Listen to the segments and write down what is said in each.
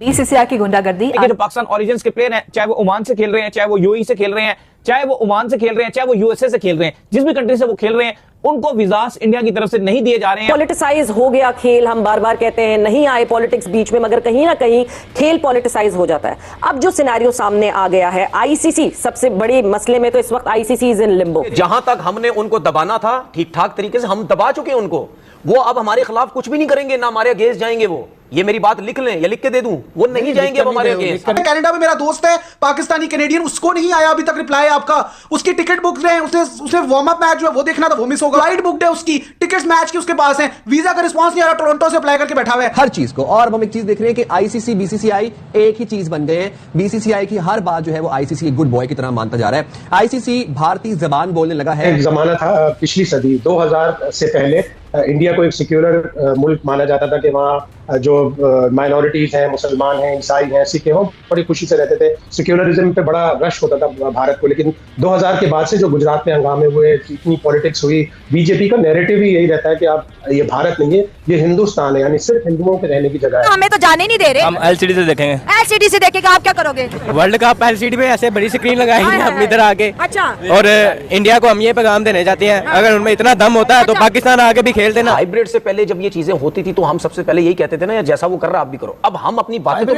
BCCI की गुंडागर्दी। जो पाकिस्तान ओरिजिन्स के प्लेयर हैं, चाहे वो ओमान से खेल रहे हैं, चाहे वो यूएई से खेल रहे हैं, चाहे वो ओमान से खेल रहे हैं, चाहे वो यूएसए से खेल रहे हैं, जिस भी कंट्री से वो खेल रहे हैं, उनको वीजास इंडिया की तरफ से नहीं दिए जा रहे हैं। पॉलिटिसाइज हो गया खेल, हम बार बार कहते हैं, नहीं आए पॉलिटिक्स बीच में, मगर कहीं ना कहीं खेल पॉलिटिसाइज हो जाता है। अब जो सिनेरियो सामने आ गया है, आईसीसी सबसे बड़े मसले में, तो इस वक्त आईसीसी इज इन लिम्बो। जहां तक हमने उनको दबाना था ठीक ठाक तरीके से हम दबा चुके हैं उनको। वो अब हमारे खिलाफ कुछ भी नहीं करेंगे, ना हमारे अगेंस्ट जाएंगे। वो ये मेरी बात लिख लें या लिख के दे दूं, वो नहीं जाएंगे अब हमारे अगेंस्ट। कनाडा में मेरा दोस्त है पाकिस्तानी कैनेडियन, उसको नहीं आया अभी तक रिप्लाई आपका। उसकी टिकट बुक है, उसने वार्म अप मैच जो है वो देखना था, वो मिस होगा। फ्लाइट बुकड है उसकी, टिकट्स मैच की उसके पास है, वीजा का रिस्पांस नहीं आ रहा, टोरंटो से अप्लाई करके बैठा हुआ है हर चीज को। और हम एक चीज देख रहे हैं कि आईसीसी बीसीसीआई एक ही चीज बन गए हैं। बीसीसीआई की हर बात जो है वो आईसीसी के गुड बॉय की तरह मानता जा रहा है। आईसीसी भारतीय जबान बोलने लगा है। एक जमाना था पिछली सदी 2000 से पहले इंडिया को एक सेक्युलर मुल्क माना जाता था कि वहाँ जो माइनॉरिटीज हैं, मुसलमान हैं, ईसाई हैं, सिख हैं, वो बड़ी खुशी से रहते थे। सेक्युलरिज्म पे बड़ा रश होता था भारत को। लेकिन 2000 के बाद से जो गुजरात में हंगामे हुए, इतनी पॉलिटिक्स हुई, बीजेपी का नैरेटिव ही यही रहता है कि आप ये भारत नहीं है, ये हिंदुस्तान है, यानी सिर्फ हिंदुओं के रहने की जगह है। हमें तो जाने नहीं दे रहे। हम एलसीडी से देखेंगे। एलसीडी से देखेगा, आप क्या करोगे? वर्ल्ड कप एलसीडी पे ऐसे बड़ी स्क्रीन लगाएंगे हम इधर आके। अच्छा। और इंडिया को हम ये पैगाम देने चाहते हैं, अगर उनमें इतना दम होता है तो पाकिस्तान आके भी खेल देना। हाइब्रिड से पहले जब ये चीजें होती थी तो हम सबसे पहले यही कहते थे ना, जैसा वो कर रहा आप भी करो। अब हम अपनी बातें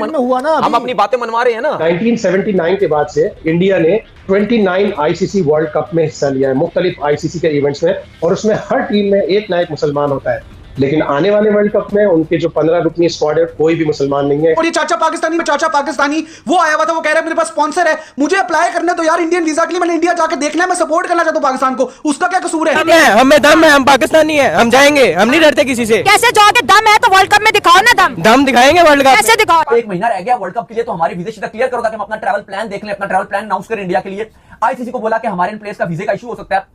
हम अपनी बातें मनवा रहे हैं ना। 1979 के बाद से इंडिया ने 29 आईसीसी वर्ल्ड कप में हिस्सा लिया है, मुख्तलिफ आईसीसी के इवेंट्स में, और उसमें हर टीम में एक ना एक मुसलमान होता है। लेकिन आने वाले वर्ल्ड कप में उनके जो 15 रुकनी स्क्वाड है, कोई भी मुसलमान नहीं है। और ये चाचा पाकिस्तानी वो आया हुआ था, वो कह रहा है मेरे पास स्पॉन्सर है, मुझे अप्लाई करना तो यार इंडियन वीजा के लिए, मैंने इंडिया जाके देखना है, मैं सपोर्ट करना चाहता हूँ पाकिस्तान को, उसका क्या कसूर है? हमें दम है, हम पाकिस्तानी है, हम जाएंगे, हम नहीं डरते किसी से। कैसे जाओगे? दम है तो वर्ल्ड कप में दिखाओ ना दम। दम दिखाएंगे वर्ल्ड कप। कैसे दिखाओ? एक महीना रह गया वर्ल्ड कप के लिए, तो हमारी वीजा शीट क्लियर करो ताकि हम अपना ट्रैवल प्लान देख लें, अपना ट्रैवल प्लान अनाउंस करें इंडिया के लिए। आईसीसी को बोला कि हमारे प्लेयर्स का वीजे का इशू हो सकता है,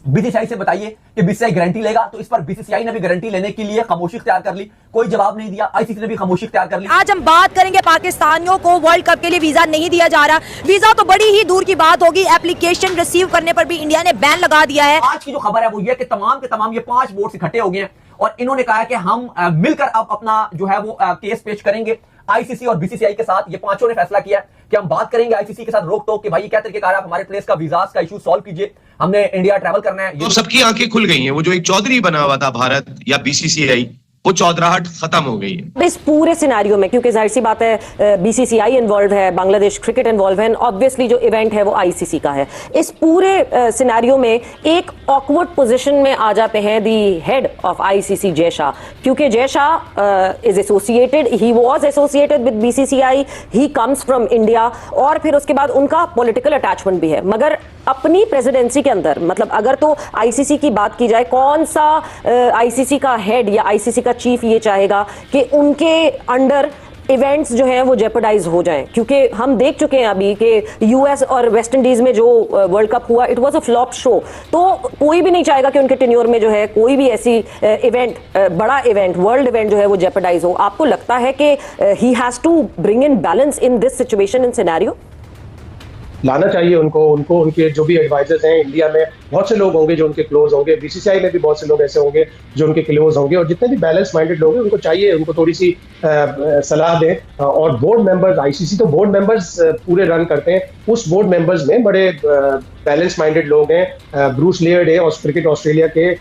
बीसीसीआई से बताइए कि बीसीसीआई गारंटी लेगा। तो इस पर बीसीसीआई ने भी गारंटी लेने के लिए खामोशी इख्तियार कर ली, कोई जवाब नहीं दिया। आईसीसी ने भी खामोशी इख्तियार कर ली। आज हम बात करेंगे पाकिस्तानियों को वर्ल्ड कप के लिए वीजा नहीं दिया जा रहा। वीजा तो बड़ी ही दूर की बात होगी, एप्लीकेशन रिसीव करने पर भी इंडिया ने बैन लगा दिया है। आज की जो खबर है वो ये कि तमाम के तमाम ये 5 बोर्ड इकट्ठे हो गए हैं और इन्होंने कहा है कि हम मिलकर अब अपना जो है वो केस पेश करेंगे आईसीसी और बीसीसीआई के साथ। ये पांचों ने फैसला किया कि हम बात करेंगे आईसीसी के साथ रोक टोक कि भाई क्या तरीके कार आप हमारे प्लेयर्स का वीजास का इशू सॉल्व कीजिए, हमने इंडिया ट्रैवल करना है। तो सबकी आंखें खुल गई हैं। वो जो एक चौधरी बना हुआ था भारत या बीसीसीआई, वो चौधराहट खत्म हो गई है इस पूरे सिनेरियो में, क्योंकि जाहिर सी बात है बीसीसीआई इन्वॉल्व है, बांग्लादेश क्रिकेट इन्वॉल्व है, ऑब्वियसली जो इवेंट है वो आईसीसी का है। इस पूरे सिनेरियो में एक ऑकवर्ड पोजीशन में आ जाते हैं the head of ICC Jay Shah, क्योंकि Jay Shah is associated, he was associated with BCCI, he comes from India, और फिर उसके बाद उनका पॉलिटिकल अटैचमेंट भी है। मगर अपनी प्रेसिडेंसी के अंदर, मतलब अगर तो आईसीसी की बात की जाए, कौन सा आईसीसी का हेड या आईसीसी का चीफ ये चाहेगा कि उनके अंडर इवेंट्स जो हैं वो जेपरडाइज हो जाएं? क्योंकि हम देख चुके हैं अभी कि यूएस और वेस्ट इंडीज में जो वर्ल्ड कप हुआ, it was a flop show. तो कोई भी नहीं चाहेगा कि उनके टेन्योर में जो है कोई भी ऐसी इवेंट, बड़ा इवेंट, वर्ल्ड इवेंट जो है वो जेपरडाइज हो। आपको लगता है कि he has to bring in balance in this situation, in scenario? लाना चाहिए उनको उनके जो भी एडवाइजर्स हैं इंडिया में, बहुत से लोग होंगे जो उनके क्लोज होंगे, बीसीसीआई में भी बहुत से लोग ऐसे होंगे जो उनके क्लोज होंगे, और जितने भी बैलेंस माइंडेड लोग हैं उनको चाहिए, उनको थोड़ी सी सलाह दें। और बोर्ड मेंबर्स, आईसीसी तो बोर्ड मेंबर्स पूरे रन करते हैं, उस बोर्ड मेंबर्स में बड़े बैलेंस माइंडेड लोग हैं। ब्रूस लियर्ड है और क्रिकेट ऑस्ट्रेलिया के,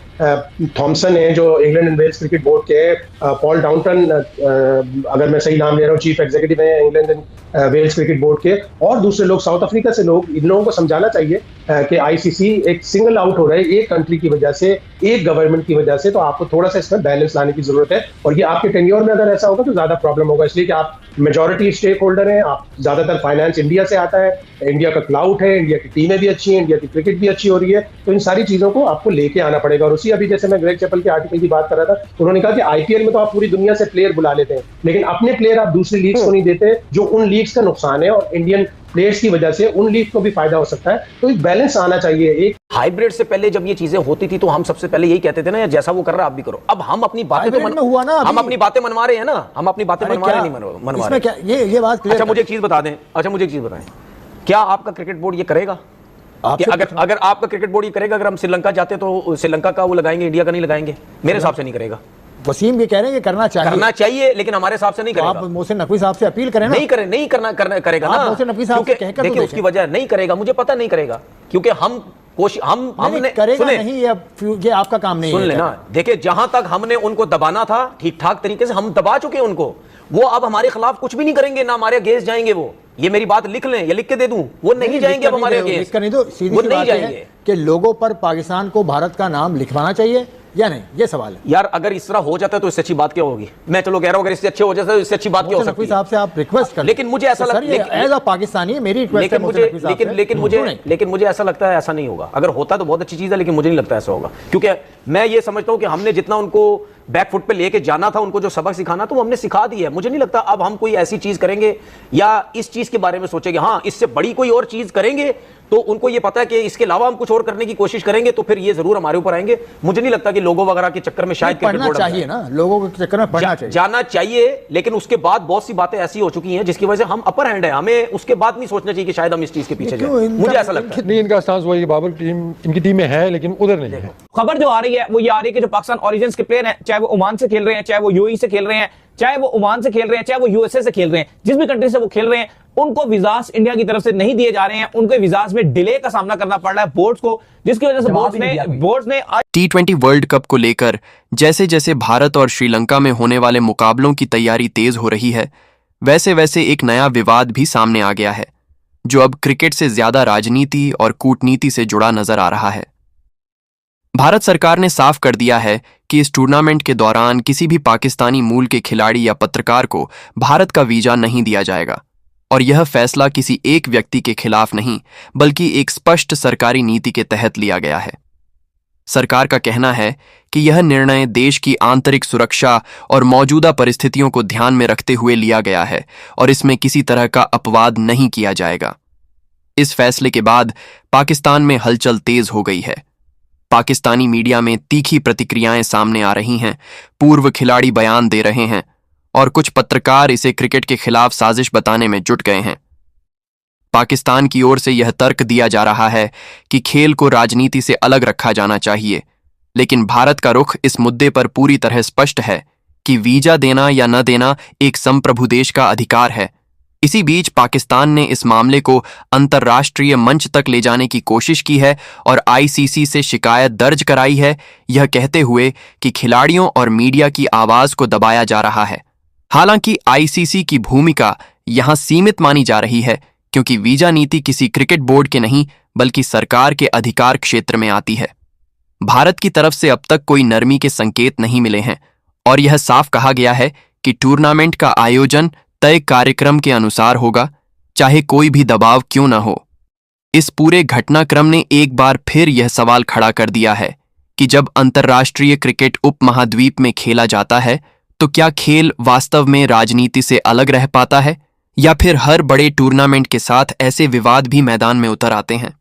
थॉमसन है जो England and Wales cricket board के हैं, पॉल डाउनटन अगर मैं सही नाम ले रहा हूँ, चीफ एग्जीक्यूटिव है England and Wales cricket board के, और दूसरे लोग साउथ अफ्रीका से लोग। इन लोगों को समझाना चाहिए कि आईसीसी एक सिंगल आउट हो रहा है एक कंट्री की वजह से, एक गवर्नमेंट की वजह से, तो आपको थोड़ा सा इसमें बैलेंस लाने की जरूरत है। और ये आपके टेन्योर में अगर ऐसा होगा तो ज्यादा प्रॉब्लम होगा, इसलिए कि आप मेजॉरिटी स्टेक होल्डर हैं, आप ज्यादातर फाइनेंस इंडिया से आता है, इंडिया का क्लाउड है, इंडिया की टीमें भी अच्छी हैं, इंडिया की क्रिकेट भी अच्छी हो रही है, तो इन सारी चीजों को आपको लेके आना पड़ेगा। और उसी अभी जैसे मैं ग्रेग चैपल के आर्टिकल की बात कर रहा था, उन्होंने कहा कि आईपीएल में तो आप पूरी दुनिया से प्लेयर बुला लेते हैं, लेकिन अपने प्लेयर आप दूसरी लीग्स को नहीं देते, जो उन लीग्स का नुकसान है, और इंडियन प्लेयर्स की वजह से उन लीग को भी फायदा हो सकता है। तो एक बैलेंस आना चाहिए। एक हाइब्रिड से पहले जब ये चीजें होती थी तो हम सबसे पहले यही कहते थे ना, जैसा वो कर रहा आप भी करो। अब हम अपनी बातें हम अपनी बातें मनवा रहे हैं ना, हम अपनी बातें मनवा रहे नहीं मनवा रहे। ये बात अच्छा मुझे एक चीज बता दें, अच्छा मुझे एक चीज बताएं, क्या आपका क्रिकेट बोर्ड ये करेगा कि अगर आपका क्रिकेट बोर्ड ये करेगा, अगर हम श्रीलंका जाते तो श्रीलंका का वो लगाएंगे, इंडिया का नहीं लगाएंगे? मेरे हिसाब से नहीं करेगा। वसीम ये कह रहे हैं कि करना चाहिए लेकिन हमारे हिसाब से नहीं तो करेगा। आप मोहसिन नकवी साहब से अपील करें ना। नहीं करेगा ना। मोहसिन नकवी साहब से कहकर देखिए उसकी वजह नहीं करेगा, मुझे पता नहीं करेगा, क्योंकि हमने करेगा नहीं, ये आपका काम नहीं है। सुन लेना, देखिए जहां तक हमने उनको दबाना था ठीक ठाक तरीके से हम दबा चुके हैं उनको। वो अब हमारे खिलाफ कुछ भी नहीं करेंगे, ना हमारे अगेंस्ट जाएंगे। वो ये मेरी बात लिख लें या लिख के दे दूं, वो नहीं जाएंगे अब हमारे अगेंस्ट। नहीं दो, सीधी सी बात है कि लोगों पर पाकिस्तान को भारत का नाम लिखवाना चाहिए या नहीं, ये सवाल है यार। अगर इस तरह हो जाता है तो इससे अच्छी बात क्या होगी? मैं चलो कह रहा हूं अगर इससे अच्छे हो जाता है तो इससे अच्छी बात क्या हो सकती है? साहब से आप रिक्वेस्ट कर, लेकिन मुझे ऐसा लगता है एज अ पाकिस्तानी मेरी रिक्वेस्ट है, लेकिन मुझे ऐसा लगता है ऐसा नहीं होगा। अगर होता तो बहुत अच्छी चीज है, लेकिन मुझे नहीं लगता ऐसा होगा, क्योंकि मैं ये समझता हूं कि हमने जितना उनको बैकफुट पे लेके जाना था, उनको जो सबक सिखाना था वो हमने सिखा दिया है। मुझे नहीं लगता अब हम कोई ऐसी चीज करेंगे या इस चीज के बारे में सोचेंगे, हाँ इससे बड़ी कोई और चीज करेंगे तो उनको ये पता है कि इसके अलावा हम कुछ और करने की कोशिश करेंगे तो फिर ये जरूर हमारे ऊपर आएंगे। मुझे नहीं लगता कि लोगों वगैरह के चक्कर में शायद पढ़ना चाहिए ना, लोगों के चक्कर में पढ़ना चाहिए, जाना चाहिए। लेकिन उसके बाद बहुत सी बातें ऐसी हो चुकी हैं जिसकी वजह से हम अपर हैंड है, हमें उसके बाद नहीं सोचना चाहिए कि शायद हम इस चीज के पीछे जाएं। मुझे ऐसा लगता है नहीं, इनका स्टांस वही बाबर टीम इनकी टीम में है लेकिन उधर नहीं है। खबर जो आ रही है वो ये आ रही है कि जो पाकिस्तान ओरिजिन्स के प्लेयर हैं, चाहे वो ओमान से खेल रहे हैं, चाहे वो यूएई से खेल रहे हैं, चाहे वो ओमान से खेल रहे हैं, चाहे वो यूएसए से खेल रहे हैं, जिस भी कंट्री से वो खेल रहे हैं, उनको विजास इंडिया की तरफ से नहीं दिए जा रहे हैं। उनको विजास में डिले का सामना करना पड़ रहा है बोर्ड्स को, जिसकी वजह से बोर्ड्स ने T20 वर्ल्ड कप को लेकर जैसे जैसे भारत और श्रीलंका में होने वाले मुकाबलों की तैयारी तेज हो रही है, वैसे वैसे एक नया विवाद भी सामने आ गया है, जो अब क्रिकेट से ज्यादा राजनीति और कूटनीति से जुड़ा नजर आ रहा है। भारत सरकार ने साफ कर दिया है कि इस टूर्नामेंट के दौरान किसी भी पाकिस्तानी मूल के खिलाड़ी या पत्रकार को भारत का वीजा नहीं दिया जाएगा, और यह फैसला किसी एक व्यक्ति के खिलाफ नहीं बल्कि एक स्पष्ट सरकारी नीति के तहत लिया गया है। सरकार का कहना है कि यह निर्णय देश की आंतरिक सुरक्षा और मौजूदा परिस्थितियों को ध्यान में रखते हुए लिया गया है और इसमें किसी तरह का अपवाद नहीं किया जाएगा। इस फैसले के बाद पाकिस्तान में हलचल तेज हो गई है। पाकिस्तानी मीडिया में तीखी प्रतिक्रियाएं सामने आ रही हैं, पूर्व खिलाड़ी बयान दे रहे हैं और कुछ पत्रकार इसे क्रिकेट के खिलाफ साजिश बताने में जुट गए हैं। पाकिस्तान की ओर से यह तर्क दिया जा रहा है कि खेल को राजनीति से अलग रखा जाना चाहिए, लेकिन भारत का रुख इस मुद्दे पर पूरी तरह स्पष्ट है कि वीजा देना या न देना एक संप्रभु देश का अधिकार है। इसी बीच पाकिस्तान ने इस मामले को अंतर्राष्ट्रीय मंच तक ले जाने की कोशिश की है और आईसीसी से शिकायत दर्ज कराई है, यह कहते हुए कि खिलाड़ियों और मीडिया की आवाज को दबाया जा रहा है। हालांकि आईसीसी की भूमिका यहां सीमित मानी जा रही है, क्योंकि वीजा नीति किसी क्रिकेट बोर्ड के नहीं बल्कि सरकार के अधिकार क्षेत्र में आती है। भारत की तरफ से अब तक कोई नरमी के संकेत नहीं मिले हैं और यह साफ कहा गया है कि टूर्नामेंट का आयोजन तय कार्यक्रम के अनुसार होगा, चाहे कोई भी दबाव क्यों न हो। इस पूरे घटनाक्रम ने एक बार फिर यह सवाल खड़ा कर दिया है कि जब अंतर्राष्ट्रीय क्रिकेट उपमहाद्वीप में खेला जाता है तो क्या खेल वास्तव में राजनीति से अलग रह पाता है, या फिर हर बड़े टूर्नामेंट के साथ ऐसे विवाद भी मैदान में उतर आते हैं।